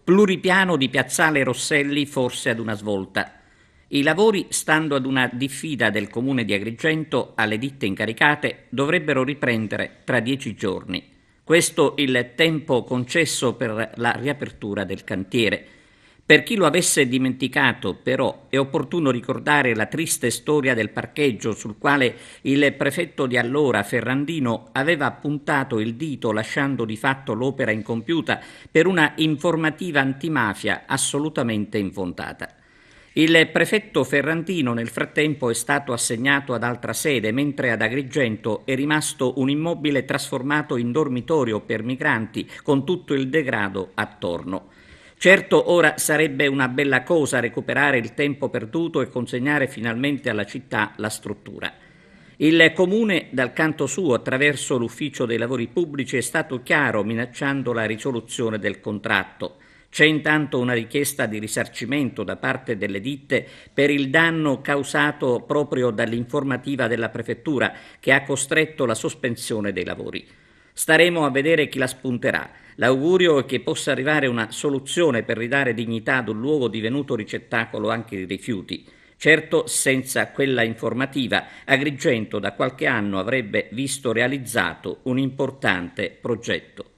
Pluripiano di Piazzale Rosselli forse ad una svolta. I lavori, stando ad una diffida del comune di Agrigento alle ditte incaricate, dovrebbero riprendere tra 10 giorni. Questo il tempo concesso per la riapertura del cantiere. Per chi lo avesse dimenticato, però, è opportuno ricordare la triste storia del parcheggio sul quale il prefetto di allora, Ferrandino, aveva puntato il dito lasciando di fatto l'opera incompiuta per una informativa antimafia assolutamente infondata. Il prefetto Ferrandino nel frattempo è stato assegnato ad altra sede, mentre ad Agrigento è rimasto un immobile trasformato in dormitorio per migranti con tutto il degrado attorno. Certo, ora sarebbe una bella cosa recuperare il tempo perduto e consegnare finalmente alla città la struttura. Il Comune, dal canto suo, attraverso l'Ufficio dei Lavori Pubblici, è stato chiaro minacciando la risoluzione del contratto. C'è intanto una richiesta di risarcimento da parte delle ditte per il danno causato proprio dall'informativa della Prefettura che ha costretto la sospensione dei lavori. Staremo a vedere chi la spunterà. L'augurio è che possa arrivare una soluzione per ridare dignità ad un luogo divenuto ricettacolo anche di rifiuti. Certo, senza quella informativa, Agrigento da qualche anno avrebbe visto realizzato un importante progetto.